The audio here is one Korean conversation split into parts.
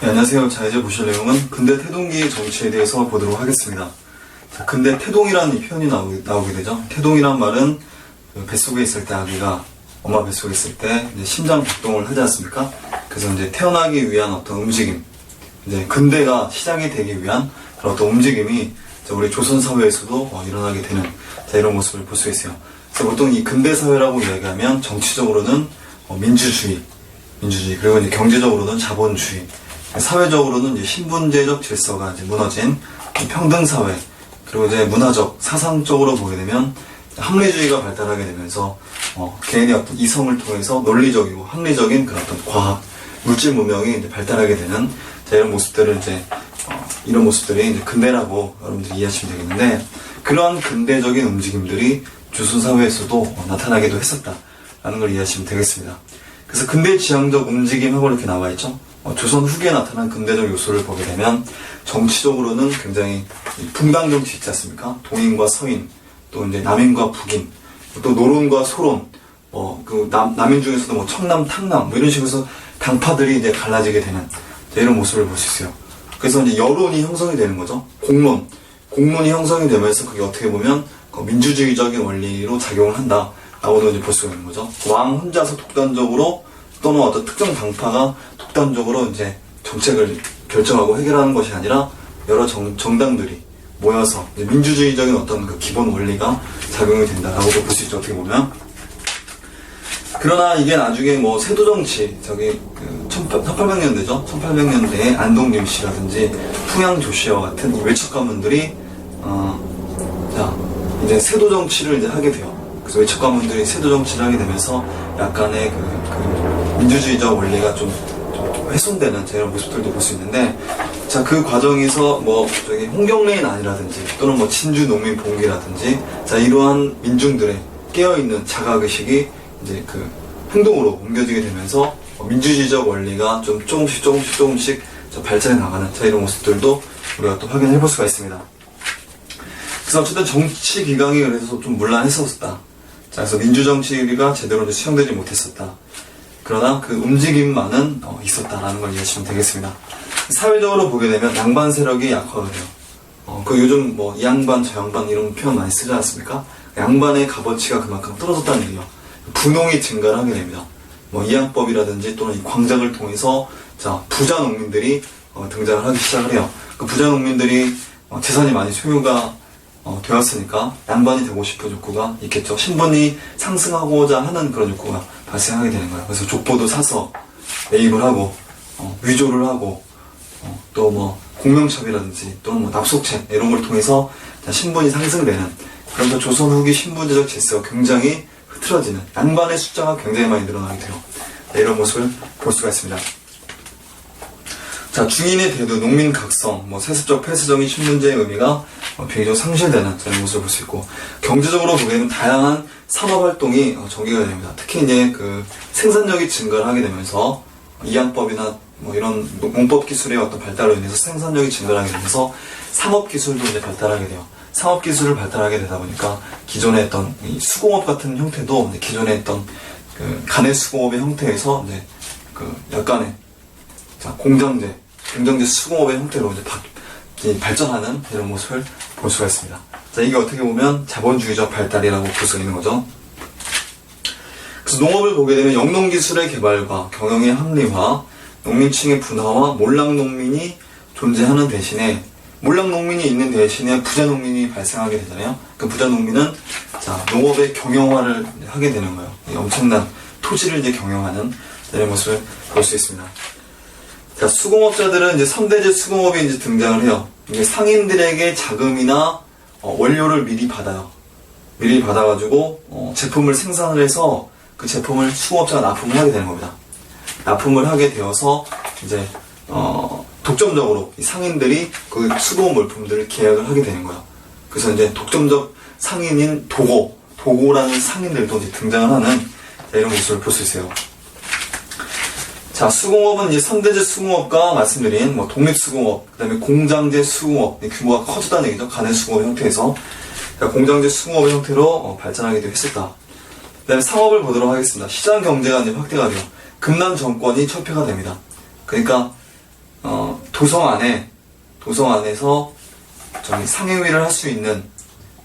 네, 안녕하세요. 자, 이제 보실 내용은 근대 태동기 정치에 대해서 보도록 하겠습니다. 자, 근대 태동이라는 표현이 나오게 되죠. 태동이란 말은 그 뱃속에 있을 때 아기가 엄마 뱃속에 있을 때 이제 심장 박동을 하지 않습니까? 그래서 이제 태어나기 위한 어떤 움직임, 이제 근대가 시작이 되기 위한 그런 어떤 움직임이 우리 조선 사회에서도 일어나게 되는 이런 모습을 볼 수 있어요. 그래서 보통 이 근대 사회라고 이야기하면 정치적으로는 민주주의 그리고 이제 경제적으로는 자본주의, 사회적으로는 이제 신분제적 질서가 이제 무너진 평등 사회, 그리고 이제 문화적, 사상적으로 보게 되면 합리주의가 발달하게 되면서 개인의 어떤 이성을 통해서 논리적이고 합리적인 그런 어떤 과학, 물질 문명이 이제 발달하게 되는 이런 모습들을 이런 모습들이 이제 근대라고 여러분들이 이해하시면 되겠는데, 그러한 근대적인 움직임들이 조선 사회에서도 나타나기도 했었다라는 걸 이해하시면 되겠습니다. 그래서 근대 지향적 움직임하고 이렇게 나와 있죠. 조선 후기에 나타난 근대적 요소를 보게 되면 정치적으로는 굉장히 분당 정치 있지 않습니까? 동인과 서인, 또 이제 남인과 북인, 또 노론과 소론, 남인 중에서도 청남, 탕남, 이런 식으로 해서 당파들이 이제 갈라지게 되는 이런 모습을 볼 수 있어요. 그래서 이제 여론이 형성이 되는 거죠. 공론이 형성이 되면서 그게 어떻게 보면 민주주의적인 원리로 작용을 한다라고도 이제 볼 수가 있는 거죠. 왕 혼자서 독단적으로 또는 어떤 특정 당파가 독단적으로 이제 정책을 결정하고 해결하는 것이 아니라 여러 정당들이 모여서 이제 민주주의적인 어떤 그 기본 원리가 작용이 된다라고도 볼 수 있죠. 어떻게 보면. 그러나 이게 나중에 세도정치, 1800년대죠. 1800년대에 안동림 씨라든지 풍양조 씨와 같은 이 외척 가문들이, 이제 세도정치를 이제 하게 돼요. 그래서 외척 가문들이 세도정치를 하게 되면서 약간의 그 민주주의적 원리가 좀 훼손되는 이런 모습들도 볼 수 있는데, 그 과정에서 홍경래인 안이라든지 또는 친주 농민 봉기라든지 이러한 민중들의 깨어있는 자각의식이 이제 그 행동으로 옮겨지게 되면서 민주주의적 원리가 좀 조금씩 발전해 나가는 이런 모습들도 우리가 또 확인해 볼 수가 있습니다. 그래서 어쨌든 정치 기강이 그래서 좀 문란했었다. 그래서 민주정치가 제대로 수용되지 못했었다. 그러나 그 움직임만은 있었다라는 걸 이해하시면 되겠습니다. 사회적으로 보게 되면 양반 세력이 약화가 돼요. 요즘 이 양반 저 양반 이런 표현 많이 쓰지 않습니까? 양반의 값어치가 그만큼 떨어졌다는 얘기예요. 분홍이 증가를 하게 됩니다. 이양법이라든지 또는 이 광장을 통해서 부자 농민들이 등장을 하기 시작을 해요. 그 부자 농민들이 재산이 많이 소유가 되었으니까 양반이 되고 싶은 욕구가 있겠죠. 신분이 상승하고자 하는 그런 욕구가 발생하게 되는 거예요. 그래서 족보도 사서 매입을 하고 위조를 하고 또 공명첩이라든지 또는 납속책 이런 걸 통해서 신분이 상승되는, 그러면서 조선 후기 신분제적 질서가 굉장히 흐트러지는, 양반의 숫자가 굉장히 많이 늘어나게 돼요. 이런 모습을 볼 수가 있습니다. 중인의 대두, 농민 각성, 세습적 폐쇄적인 신분제의 의미가 비교적 상실되는 이런 모습을 볼 수 있고, 경제적으로 보게 되면 다양한 산업활동이 전개가 됩니다. 특히 이제 그 생산력이 증가를 하게 되면서 이양법이나 이런 농법 기술의 어떤 발달로 인해서 생산력이 증가를 하게 되면서 상업기술도 이제 발달하게 돼요. 상업기술을 발달하게 되다 보니까 기존에 했던 이 수공업 같은 형태도 이제 기존에 했던 그 간의 수공업의 형태에서 이제 그 약간의 공장제 수공업의 형태로 이제 발전하는 이런 모습을 볼 수가 있습니다. 이게 어떻게 보면 자본주의적 발달이라고 볼 수 있는 거죠. 그래서 농업을 보게 되면 영농기술의 개발과 경영의 합리화, 농민층의 분화와 몰락농민이 존재하는 대신에, 몰락농민이 있는 대신에 부자농민이 발생하게 되잖아요. 그 부자농민은 농업의 경영화를 하게 되는 거예요. 엄청난 토지를 이제 경영하는 이런 모습을 볼 수 있습니다. 수공업자들은 이제 선대제 수공업이 이제 등장을 해요. 이게 상인들에게 자금이나 원료를 미리 받아요. 미리 받아가지고 제품을 생산을 해서 그 제품을 수공업자가 납품을 하게 되는 겁니다. 납품을 하게 되어서 이제 독점적으로 이 상인들이 그 수공업 물품들을 계약을 하게 되는 거예요. 그래서 이제 독점적 상인인 도고라는 상인들도 이제 등장을 하는 이런 모습을 볼 수 있어요. 수공업은 이제 선대제 수공업과 말씀드린 독립수공업, 그 다음에 공장제 수공업, 규모가 커졌다는 얘기죠. 간의 수공업 형태에서 공장제 수공업의 형태로 발전하기도 했었다. 그 다음에 상업을 보도록 하겠습니다. 시장 경제가 이제 확대가 돼요. 금난 정권이 철폐가 됩니다. 그러니까 도성 안에서 상행위를 할 수 있는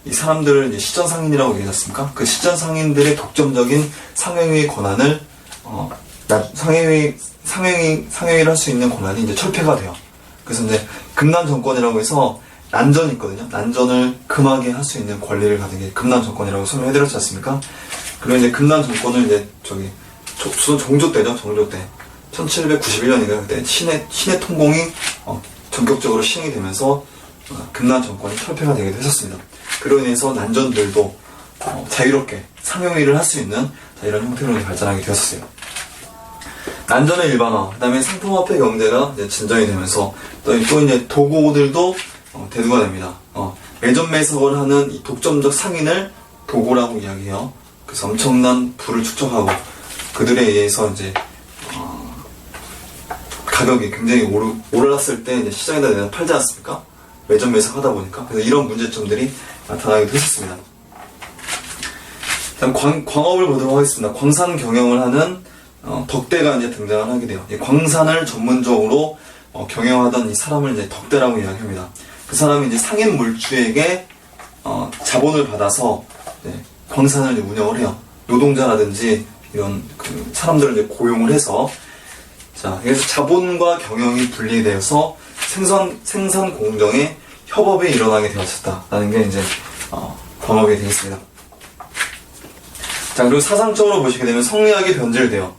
이 사람들을 이제 시전상인이라고 얘기하지 않습니까? 그 시전상인들의 독점적인 상행위 권한을 상행위를 할 수 있는 권한이 이제 철폐가 돼요. 그래서 이제 금난 정권이라고 해서 난전이 있거든요. 난전을 금하게 할 수 있는 권리를 가진 게 금난 정권이라고 설명해드렸지 않습니까? 그리고 이제 금난 정권을 이제 종조 때죠. 종조 때 1791년인가요? 그때 신해 통공이 전격적으로 시행이 되면서 금난 정권이 철폐가 되기도 했었습니다. 그로 인해서 난전들도 자유롭게 상용위를 할 수 있는 이런 형태로 발전하게 되었어요. 난전의 일반화, 그 다음에 상품화폐 경제가 이제 진전이 되면서 또 이제 도고들도 대두가 됩니다. 매점 매석을 하는 이 독점적 상인을 도고라고 이야기해요. 그래서 엄청난 부를 축적하고 그들에 의해서 이제 가격이 굉장히 올랐을 때 이제 시장에다 내다 팔지 않습니까? 매점 매석하다 보니까. 그래서 이런 문제점들이 나타나기도 했었습니다. 다음 광업을 보도록 하겠습니다. 광산 경영을 하는 덕대가 이제 등장을 하게 돼요. 이 광산을 전문적으로 경영하던 이 사람을 이제 덕대라고 이야기합니다. 그 사람이 이제 상인 물주에게 자본을 받아서 광산을 이제 운영을 해요. 노동자라든지 이런 그 사람들을 이제 고용을 해서 그래서 자본과 경영이 분리되어서 생산 공정의 협업이 일어나게 되었었다라는 게 이제 광업이 되겠습니다. 그리고 사상적으로 보시게 되면 성리학이 변질돼요.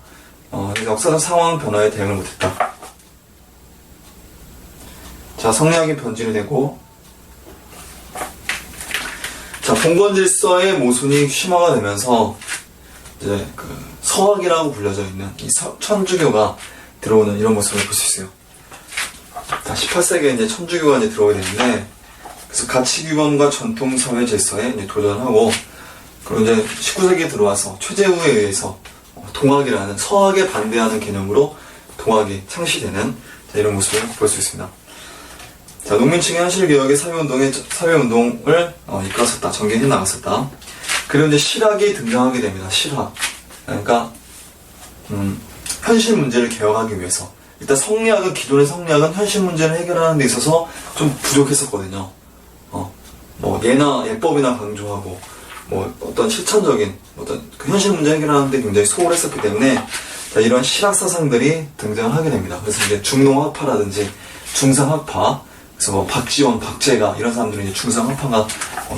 역사적 상황 변화에 대응을 못했다. 성리학이 변질이 되고, 봉건 질서의 모순이 심화가 되면서 이제 그 서학이라고 불려져 있는 이 천주교가 들어오는 이런 모습을 볼 수 있어요. 18세기에 이제 천주교가 이제 들어오게 되는데, 그래서 가치규범과 전통 사회 질서에 이제 도전하고, 그리고 이제 19세기에 들어와서 최재우에 의해서 동학이라는 서학에 반대하는 개념으로 동학이 창시되는 이런 모습을 볼 수 있습니다. 농민층의 현실개혁의 사회운동을 이끌었었다. 전개해 나갔었다. 그리고 이제 실학이 등장하게 됩니다. 실학. 그러니까 현실 문제를 개혁하기 위해서 일단 기존의 성리학은 현실 문제를 해결하는 데 있어서 좀 부족했었거든요. 예법이나 강조하고 어떤 실천적인 그 현실 문제 해결하는 데 굉장히 소홀했었기 때문에 이런 실학 사상들이 등장하게 됩니다. 그래서 이제 중농학파라든지 중상학파, 그래서 박지원, 박재가 이런 사람들은 이제 중상학파가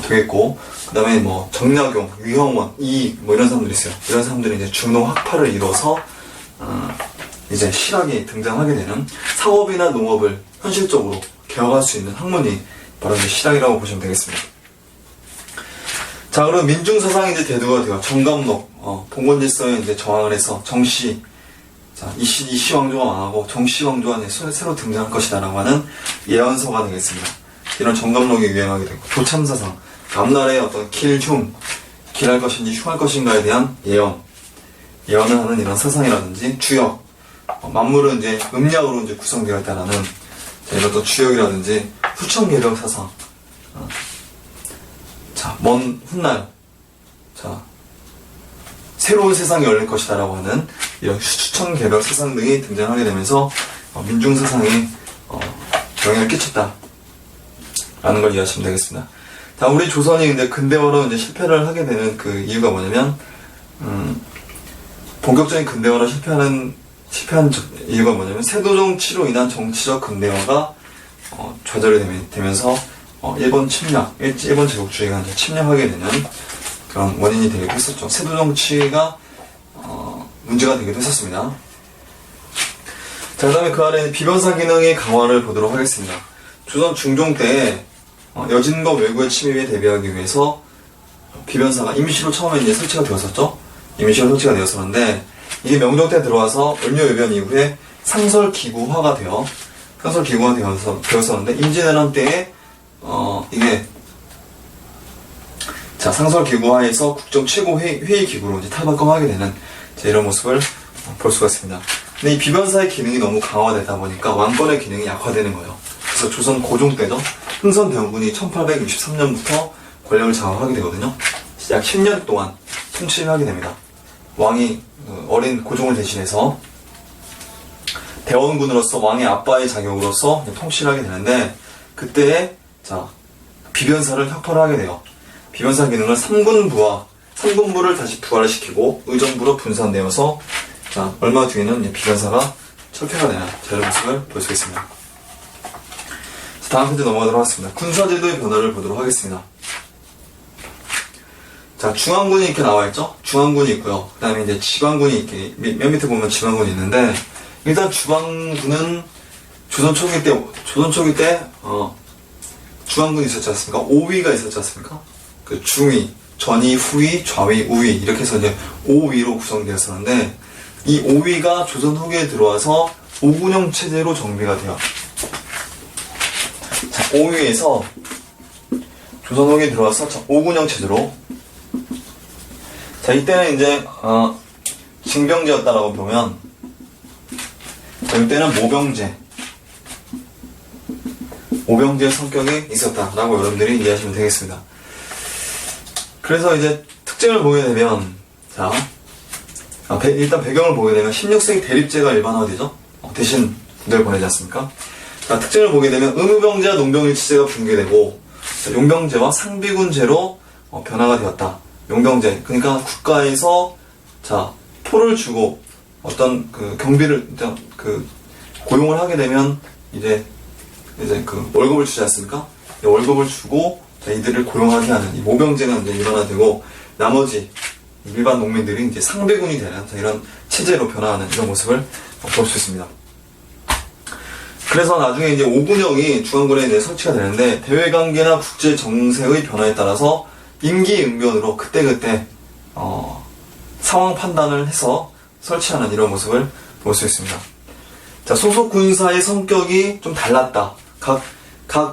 되겠고, 그 다음에 정약용, 유형원, 이익 이런 사람들이 있어요. 이런 사람들이 이제 중농학파를 이뤄서 이제 실학이 등장하게 되는, 사업이나 농업을 현실적으로 개혁할 수 있는 학문이 바로 이제 실학이라고 보시면 되겠습니다. 그럼 민중사상이 이제 대두가 돼요. 정감록, 봉건질서에 이제 저항을 해서 정씨, 이씨 왕조가 망하고 정씨 왕조가 새로 등장할 것이다라고 하는 예언서가 되겠습니다. 이런 정감록이 유행하게 되고, 조참사상, 앞날의 어떤 길할 것인지 흉할 것인가에 대한 예언을 하는 이런 사상이라든지 주역, 만물은 이제 음력으로 이제 구성되어 있다라는 이런 또 주역이라든지 후천개벽 사상, 먼 훗날, 새로운 세상이 열릴 것이다라고 하는 이런 후천개벽 사상 등이 등장하게 되면서 민중사상에 영향을 끼쳤다라는 걸 이해하시면 되겠습니다. 우리 조선이 근데 근대화로 이제 실패를 하게 되는 그 이유가 뭐냐면, 본격적인 근대화로 실패한 이유가 뭐냐면, 세도정치로 인한 정치적 근대화가 좌절이 되면서 일본 제국주의가 이제 침략하게 되는 그런 원인이 되기도 했었죠. 세도정치가 문제가 되기도 했었습니다. 그 다음에 그 아래는 비변사 기능의 강화를 보도록 하겠습니다. 조선 중종 때 여진과 외국의 침입에 대비하기 위해서 비변사가 임시로 처음에 이제 설치가 되었었죠. 임시로 설치가 되었었는데, 이게 명종 때 들어와서 을묘여변 이후에 상설기구화가 되었었는데, 임진왜란 때에 이게 상설기구화에서 국정 최고 회의 기구로 이제 탈바꿈하게 되는 이런 모습을 볼 수가 있습니다. 근데 이 비변사의 기능이 너무 강화되다 보니까 왕권의 기능이 약화되는 거예요. 그래서 조선 고종 때죠. 흥선대원군이 1863년부터 권력을 장악하게 되거든요. 약 10년 동안 통치를 하게 됩니다. 왕이 어린 고종을 대신해서 대원군으로서 왕의 아빠의 자격으로서 통치를 하게 되는데, 그때 자 비변사를 혁파를 하게 돼요. 비변사 기능을 3군부를 다시 부활을 시키고 의정부로 분산되어서 자 얼마 뒤에는 비변사가 철폐가 되는 이런 모습을 볼 수 있습니다. 자, 다음 페이지 넘어가도록 하겠습니다. 군사제도의 변화를 보도록 하겠습니다. 자, 중앙군이 이렇게 나와있죠? 중앙군이 있고요. 그 다음에 이제 지방군이 이렇게, 맨 밑에 보면 지방군이 있는데, 일단 중앙군은 조선 초기 때, 중앙군이 있었지 않습니까? 5위가 있었지 않습니까? 그 중위, 전위, 후위, 좌위, 우위, 이렇게 해서 이제 5위로 구성되었었는데, 이 5위가 조선 후기에 들어와서 5군영 체제로 정비가 돼요. 자, 5위에서 조선 후기에 들어와서 5군영 체제로 자, 이때는 이제, 징병제였다라고 보면, 자, 이때는 모병제 성격이 있었다라고 여러분들이 이해하시면 되겠습니다. 그래서 이제 특징을 보게 되면, 자, 일단 배경을 보게 되면 16세기 대립제가 일반화되죠? 대신 군대를 보내지 않습니까? 자, 특징을 보게 되면 의무병제와 농병일치제가 붕괴되고, 자, 용병제와 상비군제로 변화가 되었다. 용병제, 그러니까 국가에서 자 토를 주고 어떤 그 경비를 그 고용을 하게 되면 이제 그 월급을 주지 않습니까? 월급을 주고 자, 이들을 고용하게 하는 이 모병제가 이제 일반화되고 나머지 일반 농민들이 이제 상비군이 되는 자, 이런 체제로 변화하는 이런 모습을 볼 수 있습니다. 그래서 나중에 이제 5군영이 중앙군에 이제 설치가 되는데 대외관계나 국제 정세의 변화에 따라서 임기응변으로 그때그때 상황 판단을 해서 설치하는 이런 모습을 볼 수 있습니다. 자, 소속 군사의 성격이 좀 달랐다. 각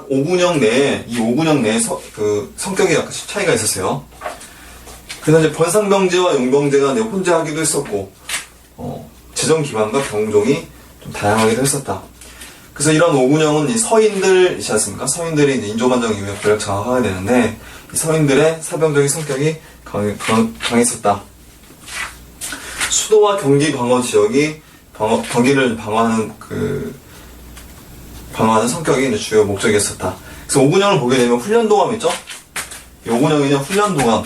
5군영 내에 이 5군영 내에 그 성격이 약간씩 차이가 있었어요. 그래서 이제 번상병제와 용병제가 혼재하기도 했었고 재정 기반과 병종이 좀 다양하기도 했었다. 그래서 이런 5군영은 서인들이지 않습니까? 서인들이 이제 인조반정 이후에 권력 장악하게 되는데 서인들의 사병적인 성격이 강했었다. 수도와 경기 방어 지역이 경기를 방어하는 성격이 이제 주요 목적이었었다. 그래서 5군영을 보게 되면 훈련도감 있죠? 이 5군영에는 훈련도감,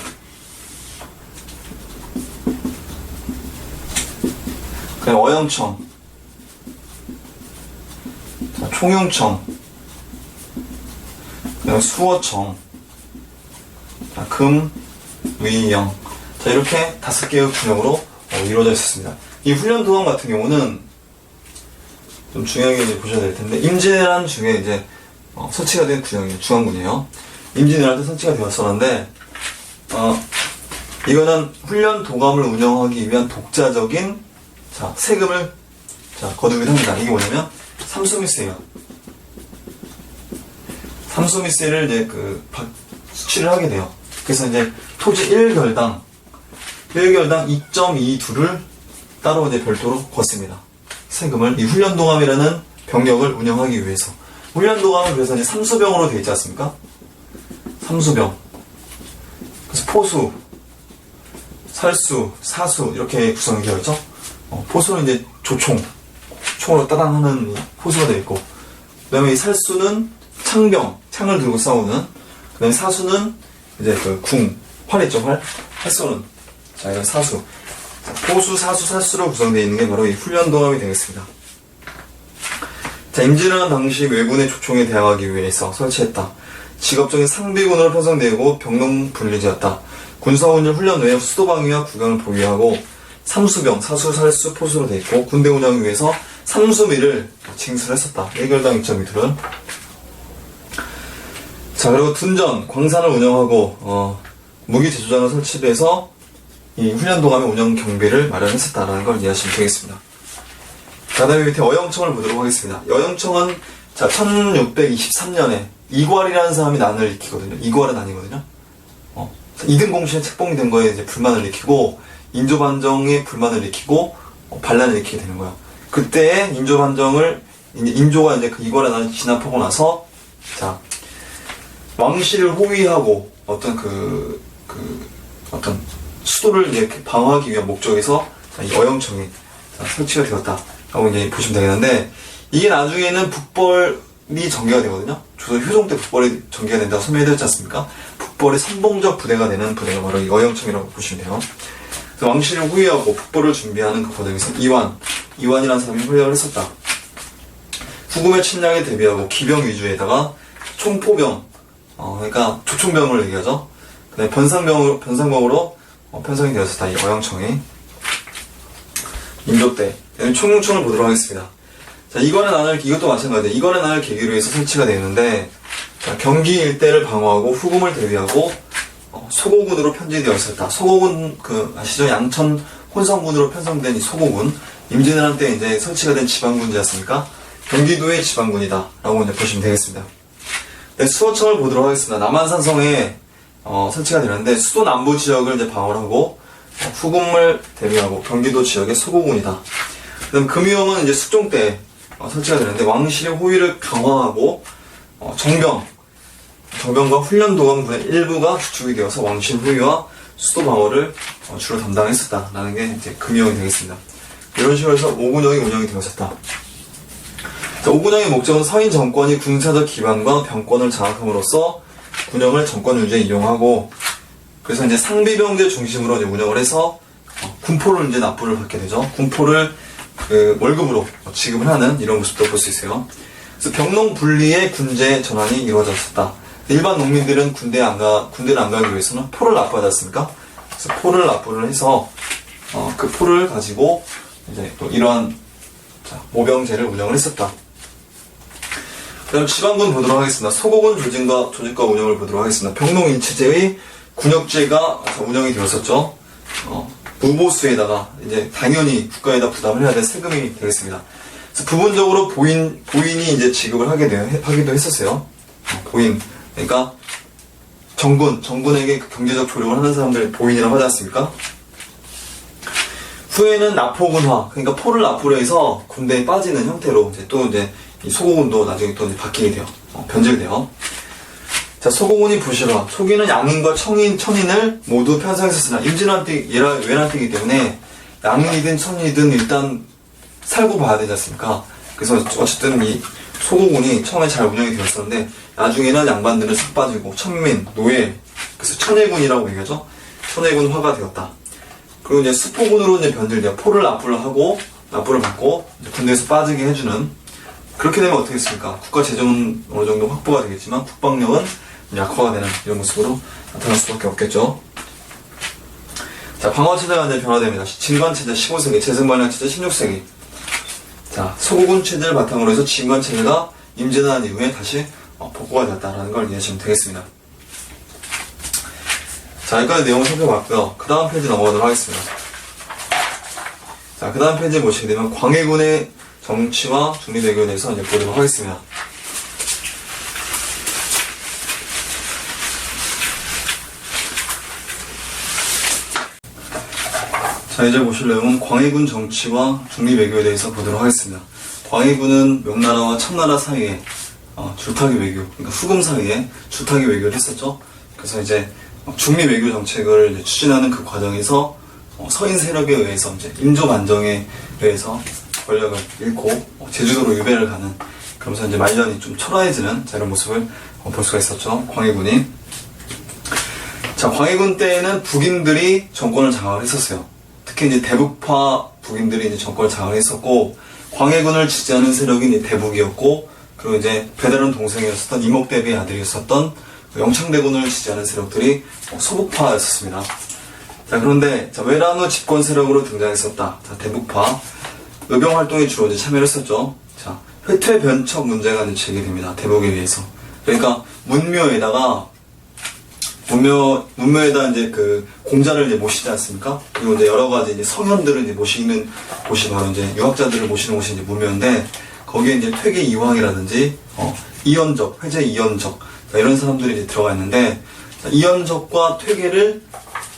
그다음에 어영청, 총용청, 그다음에 수어청, 금, 위, 영. 자, 이렇게 5개의 군역으로 이루어져 있었습니다. 이 훈련도감 같은 경우는 좀 중요하게 이제 보셔야 될 텐데, 임진왜란 중에 이제 설치가 된 군역이에요. 중앙군이에요. 임진왜란 때 설치가 되었었는데, 이거는 훈련도감을 운영하기 위한 독자적인 자, 세금을 거두기도 합니다. 이게 뭐냐면, 삼수미세예요. 삼수미세를 이제 수취를 하게 돼요. 그래서 이제 토지 1결당 2.22를 따로 이제 별도로 걷습니다. 세금을 이 훈련도감이라는 병력을 운영하기 위해서. 훈련도감은 그래서 이제 삼수병으로 되어 있지 않습니까? 삼수병. 그래서 포수, 살수, 사수 이렇게 구성이 되어 있죠. 포수는 이제 총으로 따당 하는 포수가 되어 있고, 그 다음에 이 살수는 창을 들고 싸우는, 그 다음에 사수는 이제 활 있죠, 활 쏘는. 자, 이런 사수. 자, 포수, 사수, 살수로 구성되어 있는 게 바로 이 훈련도감이 되겠습니다. 자, 임진왜란 당시 왜군의 조총에 대항하기 위해서 설치했다. 직업적인 상비군으로 편성되고 병력 분리되었다. 군사훈련 훈련 외에 수도방위와 국경을 보유하고 삼수병, 사수, 살수, 포수로 되어 있고 군대 운영을 위해서 삼수미를 징수를 했었다. 1결당 2.2툴은. 자, 그리고 둔전, 광산을 운영하고 무기 제조장을 설치해서 이 훈련도감의 운영 경비를 마련했었다라는 걸 이해하시면 되겠습니다. 자, 다음에 밑에 어영청을 보도록 하겠습니다. 어영청은 자 1623년에 이괄이라는 사람이 난을 일으키거든요. 이괄은 아니거든요. 이등공신에 책봉이 된 거에 이제 불만을 일으키고 인조반정에 불만을 일으키고 반란을 일으키게 되는 거예요. 그때 인조가 이제 그 이괄을 진압하고 나서 자 왕실을 호위하고 어떤 어떤 수도를 이제 방어하기 위한 목적에서 이 어영청이 설치가 되었다. 라고 이제 보시면 되겠는데, 이게 나중에는 북벌이 전개가 되거든요. 조선 효종 때 북벌이 전개가 된다고 설명해드렸지 않습니까? 북벌의 선봉적 부대가 되는 부대가 바로 이 어영청이라고 보시면 돼요. 그래서 왕실을 후위하고 북벌을 준비하는 그 과정에서 이완이라는 사람이 활약을 했었다. 후금의 침략에 대비하고 기병 위주에다가 총포병, 그러니까 조총병을 얘기하죠. 그다음에 변상병으로 편성이 되었었다. 이 어영청이. 임조 때 총융청을 보도록 하겠습니다. 자, 이것도 마찬가지예요. 이관의 난을 계기로 해서 설치가 되었는데, 자, 경기 일대를 방어하고 후금을 대비하고 소고군으로 편제되어 있었다. 소고군 아시죠? 양천 혼성군으로 편성된 이 소고군, 임진왜란 때 이제 설치가 된 지방군이지 않습니까? 경기도의 지방군이다 라고 이제 보시면 되겠습니다. 네, 수호청을 보도록 하겠습니다. 남한산성에 설치가 되는데, 수도 남부 지역을 이제 방어를 하고 후금을 대비하고 경기도 지역의 소고군이다. 그다음 금위원은 이제 숙종 때 설치가 되는데, 왕실의 호위를 강화하고 정병과 훈련도감군의 일부가 주축이 되어서 왕실 호위와 수도 방어를 주로 담당했었다라는 게 이제 금위원이 되겠습니다. 이런 식으로 해서 오군영이 운영이 되었었다. 오군영의 목적은 서인 정권이 군사적 기반과 병권을 장악함으로써 군영을 정권 유지에 이용하고, 그래서 이제 상비병제 중심으로 이제 운영을 해서 군포를 이제 납부를 받게 되죠. 군포를 월급으로 지급을 하는 이런 모습도 볼 수 있어요. 그래서 병농 분리의 군제 전환이 이루어졌었다. 일반 농민들은 군대를 안 가기 위해서는 포를 납부하지 않습니까? 그래서 포를 납부를 해서 그 포를 가지고 이제 또 이러한 모병제를 운영을 했었다. 그다음 지방군 보도록 하겠습니다. 소고군 조직과 운영을 보도록 하겠습니다. 병농인체제의 군역제가 운영이 되었었죠. 무보수에다가 이제 당연히 국가에다 부담을 해야 될 세금이 되겠습니다. 그래서 부분적으로 보인이 이제 지급을 하기도 했었어요. 보인, 그러니까 정군에게 경제적 조력을 하는 사람들 보인이라고 하지 않습니까? 후에는 납포군화, 그러니까 포를 납부를 해서 군대에 빠지는 형태로 이제 이 소고군도 나중에 또 이제 바뀌게 돼요. 변질돼요. 자, 소고군이 부실화. 초기는 양인과 천인을 모두 편성했었으나 임진왜란 때이기 때문에 양인이든 천인이든 일단 살고 봐야 되지 않습니까? 그래서 어쨌든 이 소고군이 처음에 잘 운영이 되었었는데, 나중에는 양반들은 싹 빠지고 천민, 노예, 그래서 천해군이라고 얘기하죠. 천해군화가 되었다. 그리고 이제 수포군으로 이제 변질돼요. 포를 납부를 받고 군대에서 빠지게 해주는. 그렇게 되면 어떻게 했습니까? 국가 재정은 어느 정도 확보가 되겠지만 국방력은 약화가 되는 이런 모습으로 나타날 수밖에 없겠죠. 자, 방어체제가 이제 변화됩니다. 진관체제 15세기, 재승반영체제 16세기. 자, 소고군 체제를 바탕으로 해서 진관체제가 임진왜란 이후에 다시 복구가 됐다라는 걸 이해하시면 되겠습니다. 자, 여기까지 내용을 살펴봤고요. 그 다음 페이지 넘어가도록 하겠습니다. 자, 그 다음 페이지에 보시게 되면 광해군의 정치와 중립외교에 대해서 이제 보도록 하겠습니다. 자, 이제 보실 내용은 광해군 정치와 중립외교에 대해서 보도록 하겠습니다. 광해군은 명나라와 청나라 사이에 줄타기 외교, 그러니까 후금 사이에 줄타기 외교를 했었죠. 그래서 이제 중립외교 정책을 이제 추진하는 그 과정에서 서인 세력에 의해서 이제 임조 반정에 의해서 권력을 잃고 제주도로 유배를 가는, 그러면서 이제 말년이 좀 초라해지는 이런 모습을 볼 수가 있었죠. 광해군이. 자, 광해군 때에는 북인들이 정권을 장악을 했었어요. 특히 이제 대북파 북인들이 이제 정권을 장악을 했었고, 광해군을 지지하는 세력이 이제 대북이었고, 그리고 이제 배다른 동생이었었던 이목대비의 아들이었었던 영창대군을 지지하는 세력들이 소북파였었습니다. 자, 그런데 외란 후 집권 세력으로 등장했었다. 자, 대북파 의병 활동에 주로 이제 참여를 했었죠. 자, 회퇴 변척 문제가 이제 제기됩니다. 대북에 의해서. 그러니까 문묘에다 이제 그 공자를 이제 모시지 않습니까? 그리고 이제 여러 가지 이제 성현들을 이제 모시는 곳이 바로 이제 유학자들을 모시는 곳이 이제 문묘인데, 거기에 이제 퇴계 이황이라든지 이연적, 회제 이연적 이런 사람들이 이제 들어가 있는데, 자, 이연적과 퇴계를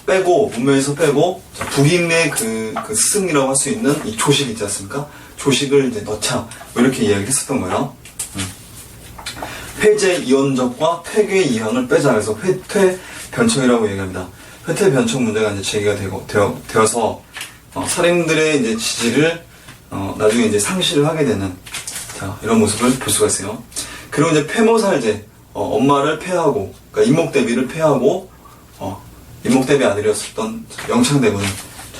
빼고 문묘에서 빼고 북인의 그 스승이라고 할 수 있는 이 조식 있지 않습니까? 조식을 이제 넣자 이렇게 이야기를 했었던 거예요. 회제 이연적과 퇴계 이황을 빼자. 그래서 회퇴 변청이라고 얘기합니다. 회퇴 변청 문제가 이제 제기가 되어서 사림들의 이제 지지를 나중에 이제 상실을 하게 되는, 자, 이런 모습을 볼 수가 있어요. 그리고 이제 폐모살제, 엄마를 폐하고, 그러니까 임목대비를 폐하고, 임목대비 아들이었었던 영창대군을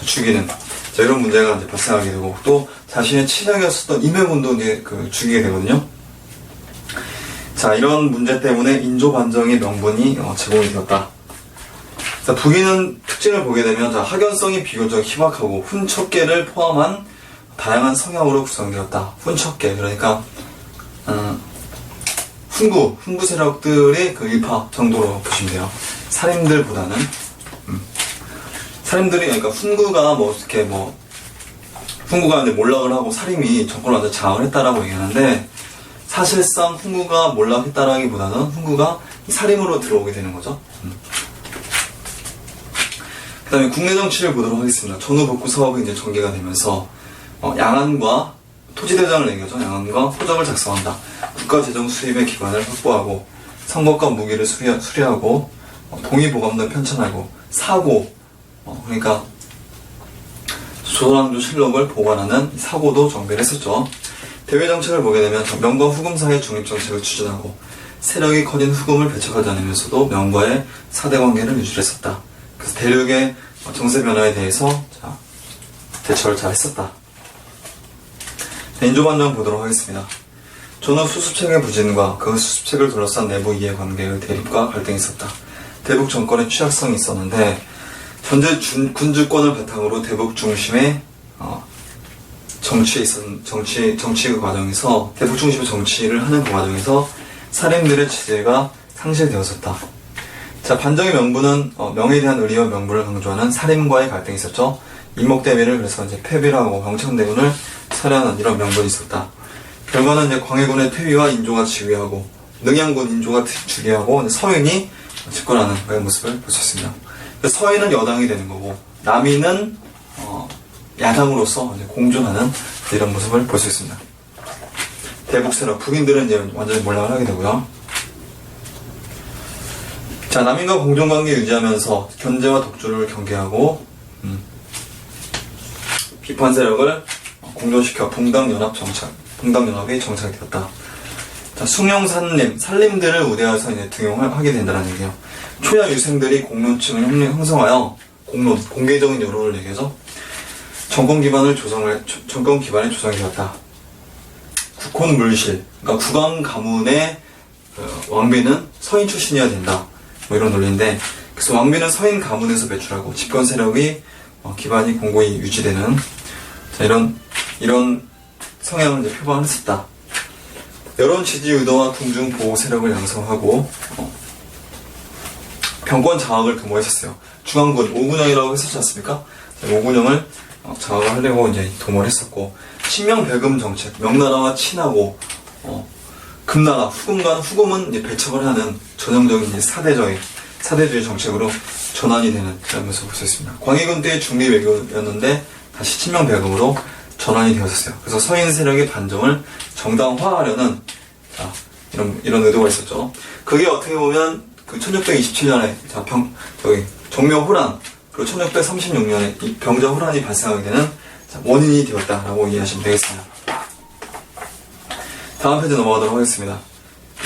죽이는, 자, 이런 문제가 이제 발생하게 되고, 또 자신의 친형이었었던 임해군도 이제 죽이게 되거든요. 자, 이런 문제 때문에 인조반정의 명분이 제공이 되었다. 자, 북인은 특징을 보게 되면, 자, 학연성이 비교적 희박하고 훈척계를 포함한 다양한 성향으로 구성되었다. 훈척계, 그러니까 훈구 세력들의 일파 정도로 보시면 돼요. 살인들보다는 살인들이, 그러니까 훈구가 훈구가 이제 몰락을 하고 살인이 정권을 완전 장악을 했다라고 얘기하는데, 사실상 훈구가 몰락했다라기보다는 훈구가 살인으로 들어오게 되는 거죠. 그 다음에 국내 정치를 보도록 하겠습니다. 전후복구 사업이 이제 전개가 되면서, 양안과 토지대장을 내겨서 양안과 호적을 작성한다. 국가재정 수입의 기관을 확보하고, 선거과 무기를 수리하고, 동의보감도 편찬하고, 사고, 그러니까, 조선왕조 실록을 보관하는 사고도 정비를 했었죠. 대외정책을 보게 되면 명과 후금 사이의 중립정책을 추진하고, 세력이 커진 후금을 배척하지 않으면서도 명과의 사대관계를 유지했었다. 그래서 대륙의 정세 변화에 대해서 대처를 잘 했었다. 인조반정 보도록 하겠습니다. 전후 수습책의 부진과 그 수습책을 둘러싼 내부 이해관계의 대립과 갈등이 있었다. 대북 정권의 취약성이 있었는데, 현재 군주권을 바탕으로 대북 중심의 정치 그 과정에서, 대북 중심의 정치를 하는 그 과정에서 살인들의 지지가 상실되었었다. 자, 반정의 명분은 명에 대한 의리와 명분을 강조하는 살인과의 갈등이 있었죠. 임목대비를 그래서 이제 폐비를 하고 병청대군을 살해하는 이런 명분이 있었다. 결과는 이제 광해군의 퇴위와 인조가 지휘하고, 능양군 인조가 주리하고, 서인이 집권하는 그런 모습을 볼 수 있습니다. 서인은 여당이 되는 거고, 남인은 야당으로서 이제 공존하는 이런 모습을 볼 수 있습니다. 대북 세력, 북인들은 이제 완전히 몰락을 하게 되고요. 자, 남인과 공존관계 유지하면서 견제와 독주를 경계하고, 비판 세력을 공존시켜 봉당연합이 정착되었다. 자, 숭영산림, 산림들을 우대해서 이제 등용하게 된다는 얘기예요. 초야 유생들이 공론층을 형성하여 공개적인 여론을 얘기해서 정권 기반의 조성이 되었다. 국혼 물실, 그러니까 국왕 가문의 왕비는 서인 출신이어야 된다. 뭐 이런 논리인데, 그래서 왕비는 서인 가문에서 배출하고 집권 세력이 기반이 공고히 유지되는, 자, 이런 성향을 이제 표방했었다. 여론 지지 유도와 궁중 보호 세력을 양성하고 병권 장악을 도모했었어요. 중앙군 5군영이라고 했었지 않습니까? 5군영을 장악을 하려고 이제 도모를 했었고, 친명배금 정책, 명나라와 친하고 금나라, 후금은 이제 배척을 하는 전형적인 이제 사대주의 정책으로 전환이 되는 그런 모습을 볼 수 있습니다. 광해군 때의 중립 외교였는데 다시 친명배금으로 전환이 되었었어요. 그래서 서인 세력의 반정을 정당화하려는 이런 의도가 있었죠. 그게 어떻게 보면 그 1627년에 정묘호란, 그리고 1636년에 이 병자호란이 발생하게 되는 원인이 되었다라고 이해하시면 되겠습니다. 다음 페이지 넘어가도록 하겠습니다.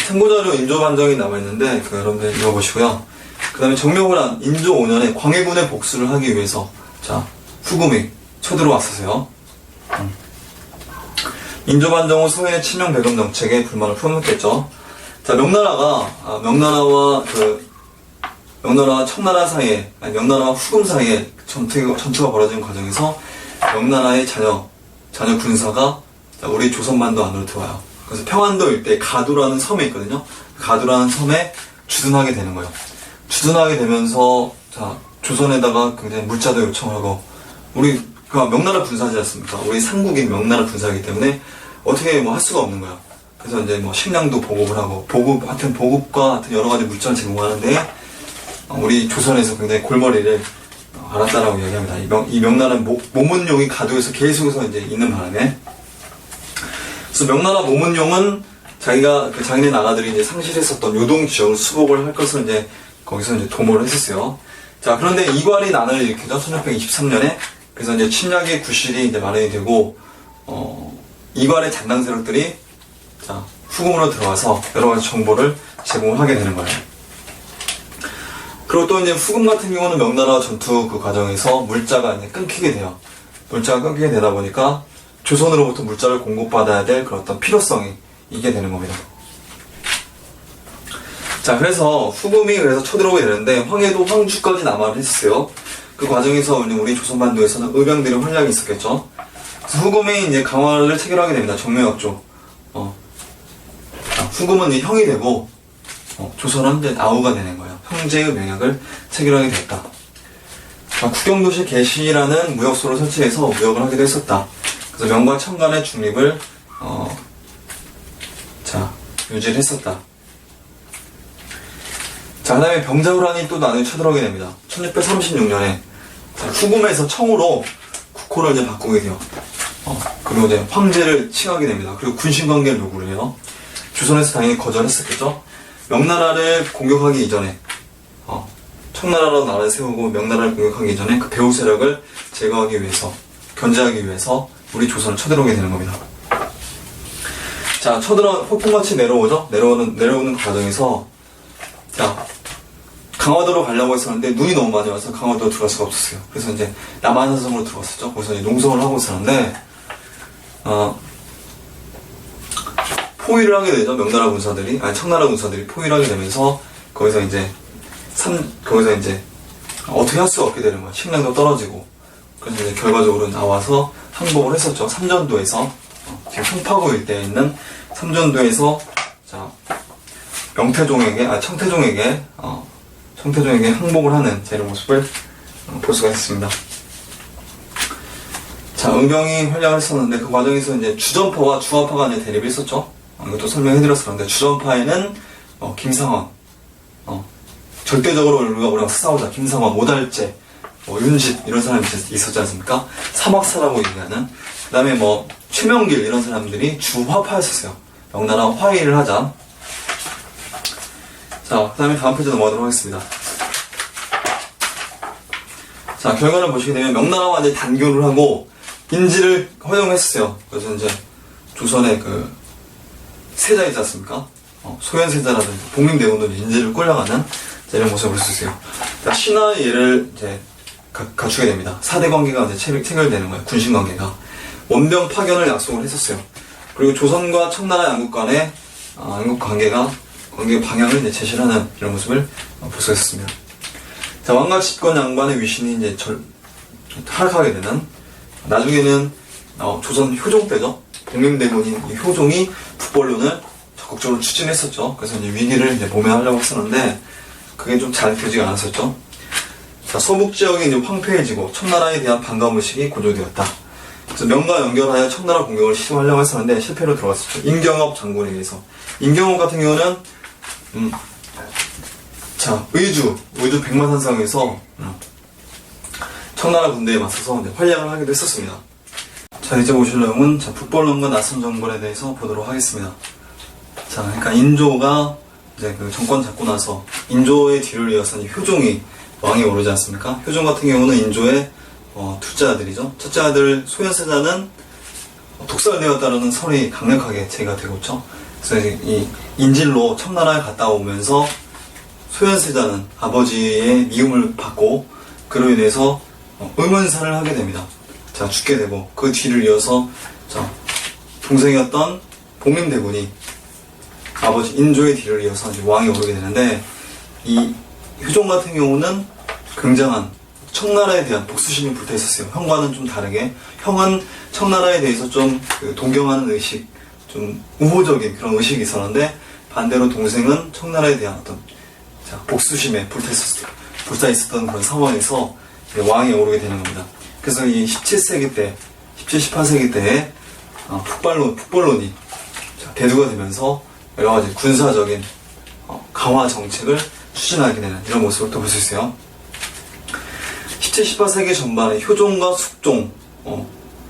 참고자료 인조반정이 남아있는데 여러분들 읽어보시고요. 그 다음에 정묘호란 인조 5년에 광해군의 복수를 하기 위해서 후금이 쳐들어왔었어요. 인조반정 후 서인의 친명배금 정책에 불만을 표명했겠죠. 자, 명나라와 청나라 사이에, 명나라와 후금 사이에 전투가 벌어지는 과정에서 명나라의 자녀 군사가 우리 조선반도 안으로 들어와요. 그래서 평안도 일대 가두라는 섬에 있거든요. 가두라는 섬에 주둔하게 되는 거예요. 주둔하게 되면서 조선에다가 굉장히 물자도 요청하고, 명나라 군사지 않습니까? 우리 삼국인 명나라 군사이기 때문에 어떻게 할 수가 없는 거야. 그래서 이제 식량도 보급을 하고, 보급과 여러 가지 물자를 제공하는데, 우리 조선에서 굉장히 골머리를 앓았다라고 이야기합니다. 이 명나라 모문용이 가두에서 계속해서 이제 있는 바람에. 그래서 명나라 모문용은 자기네 나라들이 이제 상실했었던 요동 지역을 수복을 할 것을 이제 거기서 이제 도모를 했었어요. 자, 그런데 이괄이 난을 일으키죠. 1623년에. 그래서 이제 침략의 구실이 이제 마련이 되고, 이괄의 잔당 세력들이 자, 후금으로 들어와서 여러 가지 정보를 제공을 하게 되는 거예요. 그리고 또 이제 후금 같은 경우는 명나라 전투 그 과정에서 물자가 이제 끊기게 돼요. 물자가 끊기게 되다 보니까 조선으로부터 물자를 공급받아야 될 그런 어떤 필요성이 있게 되는 겁니다. 자, 그래서 후금이 그래서 쳐들어오게 되는데 황해도 황주까지 남하를 했어요. 그 과정에서 우리 조선반도에서는 의병들의 활약이 있었겠죠. 그래서 후금이 이제 강화를 체결하게 됩니다. 정명학조. 후금은 이제 형이 되고 조선은 이제 아우가 되는 거예요. 형제의 명약을 체결하게 됐다. 국경도시 개시라는 무역소를 설치해서 무역을 하기도 했었다. 그래서 명과 청 간의 중립을 유지를 했었다. 자, 그 다음에 병자호란이 또 나중에 쳐들어오게 됩니다. 1636년에 후금에서 청으로 국호를 이제 바꾸게 돼요. 그리고 이제 황제를 칭하게 됩니다. 그리고 군신관계를 요구를 해요. 조선에서 당연히 거절했었겠죠. 명나라를 공격하기 이전에 청나라로 나라를 세우고 명나라를 공격하기 이전에 그 배후 세력을 제거하기 위해서, 견제하기 위해서 우리 조선을 쳐들어오게 되는 겁니다. 자, 폭풍같이 내려오죠. 내려오는 과정에서 자, 강화도로 가려고 했었는데 눈이 너무 많이 와서 강화도로 들어갈 수가 없었어요. 그래서 이제 남한산성으로 들어갔었죠. 거기서 이제 농성을 하고 있었는데 포위를 하게 되죠. 명나라 군사들이, 청나라 군사들이 포위를 하게 되면서 거기서 이제 어떻게 할 수가 없게 되는 거야. 식량도 떨어지고. 그래서 이제 결과적으로 나와서 항복을 했었죠. 삼전도에서 지금 송파구 일대에 있는 삼전도에서 자, 청태종에게 항복을 하는 이런 모습을 볼 수가 있습니다. 자, 의병이 활약을 했었는데 그 과정에서 이제 주전파와 주화파가 이제 대립을 했었죠. 이것도 설명해드렸었는데 주전파에는 김상원, 절대적으로 우리가 싸우자 김상원, 오달재, 윤식 이런 사람이 있었지 않습니까? 사막사라고 얘기하는. 그 다음에 최명길 이런 사람들이 주화파였었어요. 명나라 화해를 하자. 자, 그 다음에 다음 페이지 넘어가도록 하겠습니다. 자, 결과를 보시게 되면 명나라와 이제 단교를 하고 인지를 허용했어요. 그래서 이제 조선의 그 세자 있지 않습니까? 소현세자라든지 복림대군도 인지를 끌려가는 이런 모습을 볼 수 있어요. 자, 신하의 예를 이제 갖추게 됩니다. 4대 관계가 이제 체결되는 거예요. 군신 관계가. 원병 파견을 약속을 했었어요. 그리고 조선과 청나라 양국 간의 양국 관계 방향을 이제 제시를 하는 이런 모습을 볼 수 있었습니다. 자, 왕과 집권 양반의 위신이 이제 하락하게 되는, 나중에는 조선 효종 때죠. 복림대군인 이 효종이 북벌론을 적극적으로 추진했었죠. 그래서 이제 위기를 이제 모면하려고 했었는데 그게 좀 잘 되지가 않았었죠. 자, 서북 지역이 이제 황폐해지고 청나라에 대한 반감 의식이 고조되었다. 그래서 명과 연결하여 청나라 공격을 시도하려고 했었는데 실패로 들어갔었죠. 임경업 장군에 의해서. 임경업 같은 경우는 의주 백마산성에서 청나라 군대에 맞서서 이제 활약을 하기도 했었습니다. 자, 이제 보실 내용은 북벌론과 낯선 정벌에 대해서 보도록 하겠습니다. 자, 그러니까 인조가 이제 그 정권 잡고 나서 인조의 뒤를 이어서 효종이 왕에 오르지 않습니까? 효종 같은 경우는 인조의 둘째 아들이죠. 첫째 아들 소현세자는 독살되었다는 설이 강력하게 제기가 되고 있죠. 그래서 이 인질로 청나라에 갔다 오면서 소현세자는 아버지의 미움을 받고 그로 인해서 의문사를 하게 됩니다. 자, 죽게 되고 그 뒤를 이어서 동생이었던 복림대군이 아버지 인조의 뒤를 이어서 이제 왕에 오르게 되는데, 이 효종 같은 경우는 굉장한 청나라에 대한 복수심이 불타 있었어요. 형과는 좀 다르게, 형은 청나라에 대해서 좀 동경하는 의식, 좀 우호적인 그런 의식이 있었는데, 반대로 동생은 청나라에 대한 어떤 복수심에 불타 있었던 그런 상황에서 왕에 오르게 되는 겁니다. 그래서 이 17세기 때, 18세기 때에 북벌론이 대두가 되면서 여러 가지 군사적인 강화 정책을 추진하게 되는 이런 모습을 또 볼 수 있어요. 17, 18세기 전반에 효종과 숙종,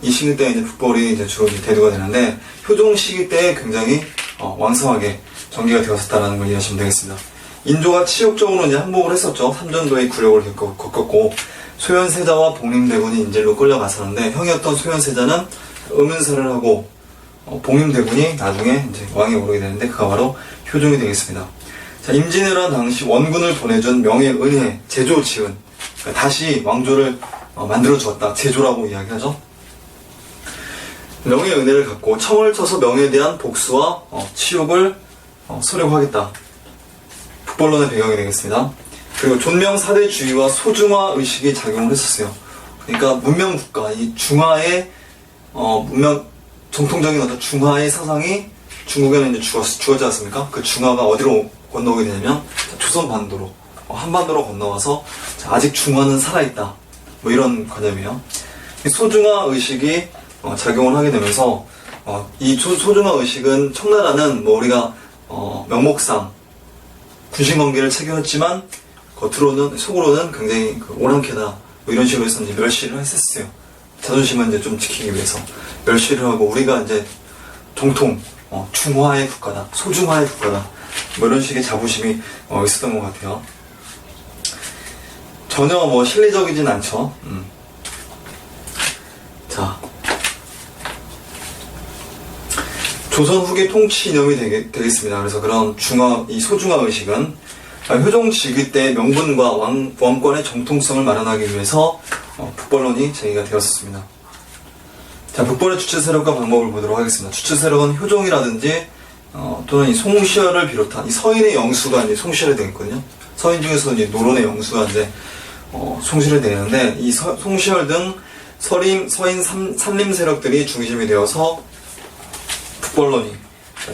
이 시기 때 이제 북벌이 이제 주로 대두가 되는데, 효종 시기 때 굉장히 왕성하게 전개가 되었었다는 걸 이해하시면 되겠습니다. 인조가 치욕적으로 이제 항복을 했었죠. 삼전도의 굴욕을 겪었고, 소현세자와 복림대군이 인질로 끌려갔었는데, 형이었던 소현세자는 의문사를 하고 봉임대군이 나중에 이제 왕에 오르게 되는데 그가 바로 효종이 되겠습니다. 자, 임진왜란 당시 원군을 보내준 명예은혜 제조 지은, 그러니까 다시 왕조를 만들어 주었다, 제조라고 이야기하죠. 명예은혜를 갖고 청을 쳐서 명예에 대한 복수와 치욕을 서려하겠다. 북벌론의 배경이 되겠습니다. 그리고 존명 사대주의와 소중화 의식이 작용을 했었어요. 그러니까 문명 국가, 이 중화의 문명, 정통적인 어떤 중화의 사상이 중국에는 이제 주어지지 않습니까? 그 중화가 어디로 건너오게 되냐면 조선 반도로, 한반도로 건너와서 아직 중화는 살아있다, 뭐 이런 관념이에요. 소중화 의식이 작용을 하게 되면서 이 소중화 의식은 청나라는 뭐 우리가 명목상 군신관계를 체결했지만 겉으로는, 속으로는 굉장히 오랑캐다, 뭐 이런 식으로 해서 이제 멸시를 했었어요. 자존심을 이제 좀 지키기 위해서 멸시를 하고, 우리가 이제 정통 중화의 국가다, 소중화의 국가다, 뭐 이런 식의 자부심이 있었던 것 같아요. 전혀 뭐 실리적이진 않죠. 자, 조선 후기 통치 이념이 되겠습니다. 그래서 그런 이 소중화 의식은 효종 즉위 때 명분과 왕권의 정통성을 마련하기 위해서 북벌론이 제기가 되었습니다. 자, 북벌의 주체 세력과 방법을 보도록 하겠습니다. 주체 세력은 효종이라든지 또는 이 송시열을 비롯한 이 서인의 영수가 이제 송시열이 되겠거든요. 서인 중에서 이제 노론의 영수가 이제 송시열이 되는데, 이 송시열 등 서인 산림 세력들이 중심이 되어서 북벌론이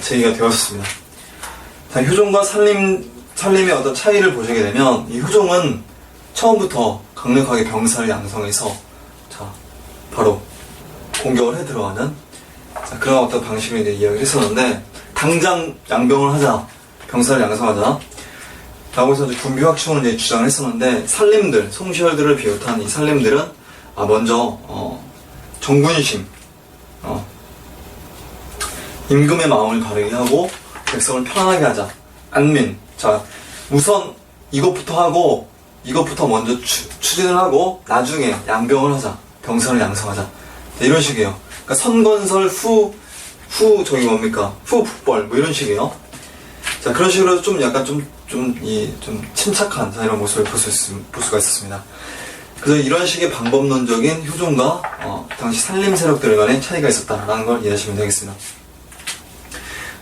제기가 되었습니다. 자, 효종과 산림의 어떤 차이를 보시게 되면, 이 효종은 처음부터 강력하게 병사를 양성해서 바로 공격을 해 들어가는 그런 어떤 방식을 이제 이야기를 했었는데, 당장 양병을 하자, 병사를 양성하자 라고 해서 이제 군비 확충을 이제 주장을 했었는데, 산림들, 송시열들을 비롯한 이 산림들은 먼저 정군심, 임금의 마음을 가르게 하고 백성을 편안하게 하자, 안민. 자, 우선 이것부터 하고, 이것부터 먼저 추진을 하고 나중에 양병을 하자, 병사를 양성하자, 이런 식이에요. 그러니까 선건설 후 북벌 뭐 이런 식이에요. 자, 그런 식으로 좀 약간 좀 침착한 이런 모습을 볼 수가 있었습니다. 그래서 이런 식의 방법론적인 효종과 당시 산림 세력들 간의 차이가 있었다라는 걸 이해하시면 되겠습니다.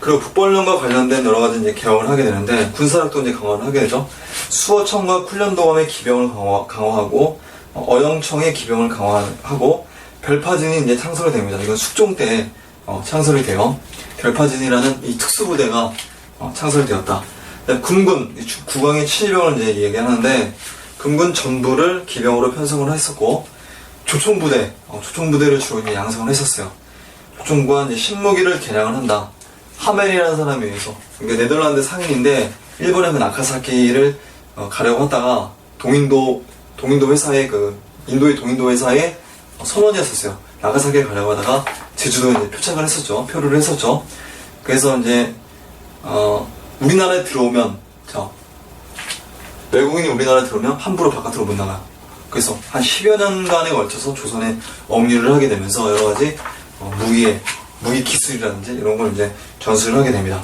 그리고 북벌론과 관련된 여러 가지 이제 개혁을 하게 되는데, 군사력도 이제 강화를 하게 되죠. 수어청과 훈련도감의 기병을 강화하고, 어영청의 기병을 강화하고, 별파진이 이제 창설이 됩니다. 이건 숙종 때 창설이 돼요. 별파진이라는 이 특수부대가 창설이 되었다. 금군, 국왕의 친일병을 이제 얘기하는데, 금군 전부를 기병으로 편성을 했었고, 조총부대를 주로 이제 양성을 했었어요. 조총과 이제 신무기를 개량을 한다. 하멜이라는 사람에 의해서, 그러니까 네덜란드 상인인데 일본의 그 나카사키를 가려고 하다가 동인도 회사의 인도의 동인도 회사의 선원이었었어요. 나가사키를 가려고 하다가 제주도에 이제 표착을 했었죠. 표류를 했었죠. 그래서 이제 우리나라에 들어오면, 외국인이 우리나라에 들어오면 함부로 바깥으로 못 나가요. 그래서 한 10여 년간에 걸쳐서 조선에 억류를 하게 되면서 여러 가지 무기 기술이라든지 이런 걸 이제 전수를 하게 됩니다.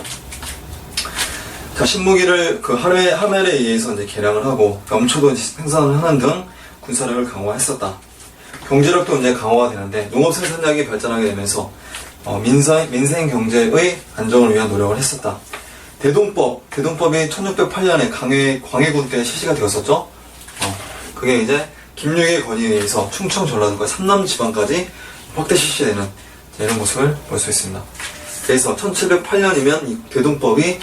자, 신무기를 하멜에 의해서 이제 개량을 하고, 염초도 이제 생산을 하는 등 군사력을 강화했었다. 경제력도 이제 강화가 되는데, 농업 생산력이 발전하게 되면서 민생 경제의 안정을 위한 노력을 했었다. 대동법이 1608년에 광해군 때 실시가 되었었죠. 그게 이제 김유의 건의에 의해서 충청, 전라도과 삼남 지방까지 확대 실시되는 이런 모습을 볼 수 있습니다. 그래서 1708년이면 이 대동법이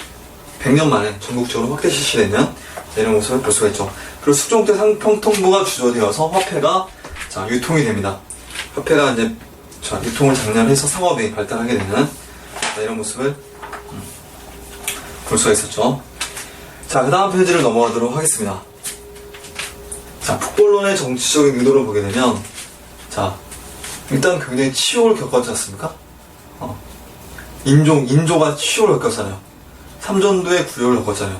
100년 만에 전국적으로 확대 실시되는 이런 모습을 볼 수가 있죠. 그리고 숙종 때 상평통부가 주도되어서 화폐가 유통이 됩니다. 화폐가 이제 유통을 장려해서 상업이 발달하게 되는 이런 모습을 볼 수가 있었죠. 자, 그 다음 페이지를 넘어가도록 하겠습니다. 자, 북벌론의 정치적인 의도를 보게 되면, 일단 굉장히 치욕을 겪었지 않습니까? 인조가 치욕을 겪었잖아요. 삼전도의 굴욕을 겪었잖아요.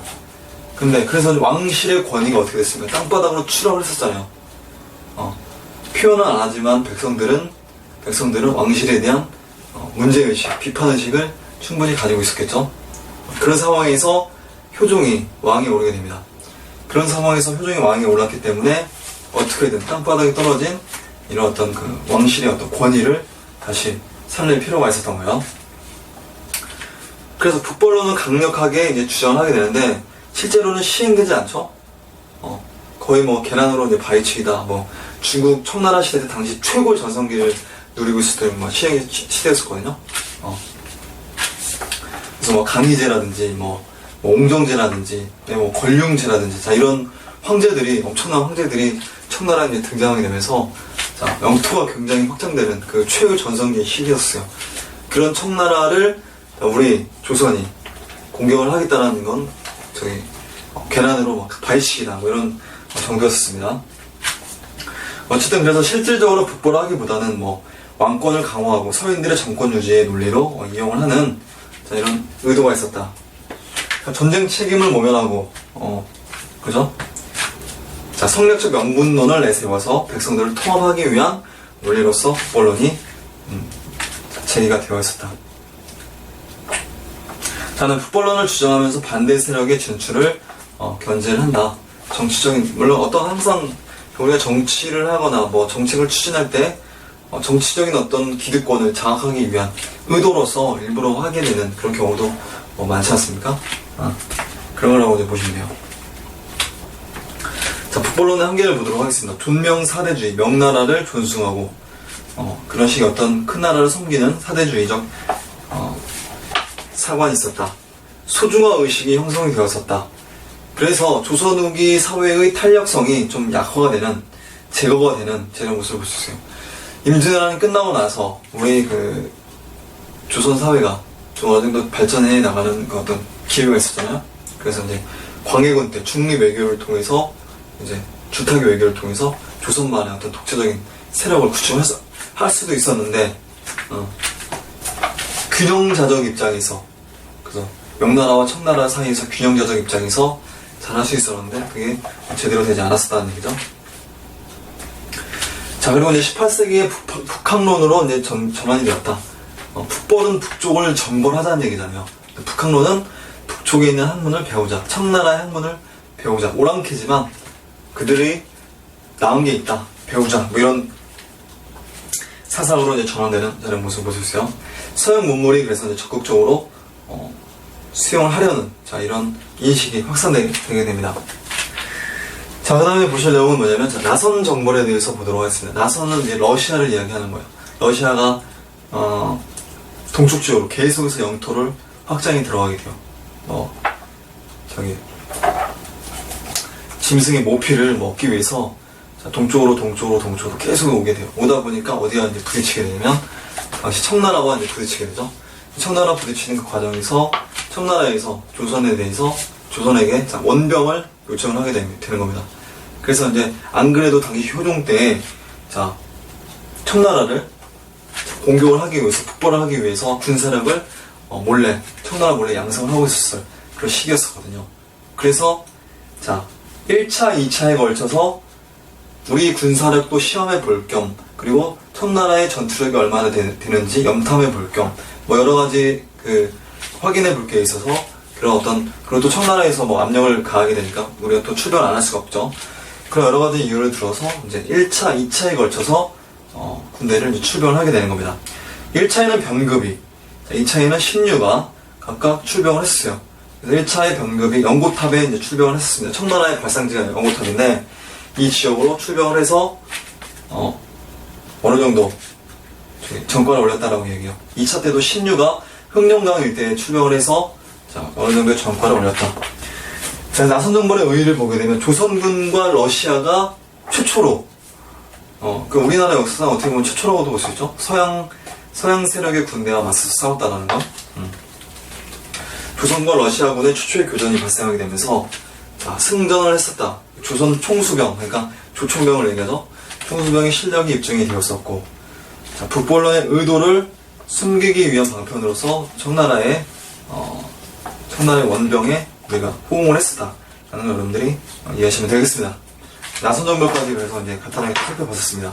근데 그래서 왕실의 권위가 어떻게 됐습니까? 땅바닥으로 추락을 했었잖아요. 표현은 안 하지만 백성들은 백성들은 왕실에 대한 문제의식, 비판의식을 충분히 가지고 있었겠죠. 그런 상황에서 효종이 왕에 오르게 됩니다. 그런 상황에서 효종이 왕에 올랐기 때문에 어떻게든 땅바닥에 떨어진 이런 어떤 그 왕실의 어떤 권위를 다시 살릴 필요가 있었던 거예요. 그래서 북벌로는 강력하게 이제 주장을 하게 되는데 실제로는 시행되지 않죠. 거의 뭐 계란으로 이제 바위치기다. 뭐 중국 청나라 시대 때 당시 최고 전성기를 누리고 있을 때 뭐 시행이 시대였었거든요. 그래서 뭐 강희제라든지 뭐 옹정제라든지 뭐 권륭제라든지 자 이런 황제들이 엄청난 황제들이 청나라에 이제 등장하게 되면서 자 영토가 굉장히 확장되는 그 최고 전성기의 시기였어요. 그런 청나라를 우리 조선이 공격을 하겠다는 건 저기 계란으로 막 바위치기다 뭐 이런 정도였습니다. 어쨌든 그래서 실질적으로 북벌을 하기보다는 뭐 왕권을 강화하고 서인들의 정권 유지의 논리로 이용을 하는 자 이런 의도가 있었다. 그러니까 전쟁 책임을 모면하고 그죠? 자 성략적 명분론을 내세워서 백성들을 통합하기 위한 논리로서 북벌론이 제기가 되어 있었다. 자는 북벌론을 주장하면서 반대 세력의 진출을 견제를 한다. 정치적인 물론 어떤 항상 우리가 정치를 하거나 뭐 정책을 추진할 때 정치적인 어떤 기득권을 장악하기 위한 의도로서 일부러 하게 되는 그런 경우도 많지 않습니까? 그런 거라고 이제 보시면 돼요. 자, 북벌론의 한계를 보도록 하겠습니다. 존명 사대주의, 명나라를 존숭하고 그런 식의 어떤 큰 나라를 섬기는 사대주의적 사관이 있었다. 소중화 의식이 형성이 되었었다. 그래서 조선 후기 사회의 탄력성이 좀 약화가 되는, 제거가 되는 이런 모습을 볼 수 있어요. 임진왜란이 끝나고 나서 우리 그 조선 사회가 좀 어느 정도 발전해 나가는 그 어떤 기회가 있었잖아요. 그래서 이제 광해군 때 중립 외교를 통해서 이제 주타기 외교를 통해서 조선만의 어떤 독재적인 세력을 구축할 수도 있었는데 균형자적 입장에서 그래서 명나라와 청나라 사이에서 균형자적 입장에서 잘 할 수 있었는데 그게 제대로 되지 않았었다는 얘기죠. 자 그리고 이제 18세기의 북학론으로 이제 전환이 되었다. 북벌은 북쪽을 정벌하자는 얘기잖아요. 북학론은 북쪽에 있는 학문을 배우자, 청나라의 학문을 배우자. 오랑캐지만 그들이 나은 게 있다, 배우자. 뭐 이런 사상으로 이제 전환되는 이런 모습을 볼 수 있어요. 서양 문물이 그래서 이제 적극적으로 수용을 하려는 자 이런 인식이 확산되게 됩니다. 자, 그 다음에 보실 내용은 뭐냐면 자, 나선 정벌에 대해서 보도록 하겠습니다. 나선은 이제 러시아를 이야기하는 거예요. 러시아가 동쪽지역으로 계속해서 영토를 확장이 들어가게 돼요. 짐승의 모피를 먹기 위해서 자, 동쪽으로 계속 오게 돼요. 오다 보니까 어디가 이제 부딪히게 되냐면 당시 청나라와 이제 부딪히게 되죠. 청나라 부딪히는 그 과정에서 청나라에서 조선에 대해서 조선에게 자, 원병을 요청을 하게 되는 겁니다. 그래서 이제 안 그래도 당시 효종 때 자, 청나라를 공격을 하기 위해서 북벌을 하기 위해서 군사력을 몰래 청나라 몰래 양성을 하고 있었어요. 그런 시기였었거든요. 그래서 자 1차, 2차에 걸쳐서 우리 군사력도 시험해 볼 겸 그리고 청나라의 전투력이 얼마나 되는지 염탐해 볼 겸 뭐 여러 가지 그 확인해 볼 게 있어서 그런 어떤 그리고 또 청나라에서 뭐 압력을 가하게 되니까 우리가 또 출병을 안 할 수가 없죠. 그런 여러 가지 이유를 들어서 이제 1차, 2차에 걸쳐서 군대를 이제 출병을 하게 되는 겁니다. 1차에는 변급이, 2차에는 신유가 각각 출병을 했어요. 그래서 1차의 변급이 연고탑에 이제 출병을 했습니다. 청나라의 발상지가 연고탑인데 이 지역으로 출병을 해서 어느 정도 전과를 올렸다라고 얘기해요. 2차 때도 신유가 흑룡강 일대에 출병을 해서 자, 어느 정도의 전과를 올렸다. 자, 나선 정벌의 의의를 보게 되면 조선군과 러시아가 최초로 그 우리나라 역사상 어떻게 보면 최초라고도 볼 수 있죠. 서양 세력의 군대와 맞서서 싸웠다는 거. 조선과 러시아군의 최초의 교전이 발생하게 되면서 자, 승전을 했었다. 조선 총수병, 그러니까 조총병을 얘기하죠. 총수병의 실력이 입증이 되었었고 자, 북벌론의 의도를 숨기기 위한 방편으로서 청나라의 원병에 우리가 호응을 했었다 라는 걸 여러분들이 이해하시면 되겠습니다. 나선 정벌까지 그래서 이제 간단하게 살펴봤었습니다.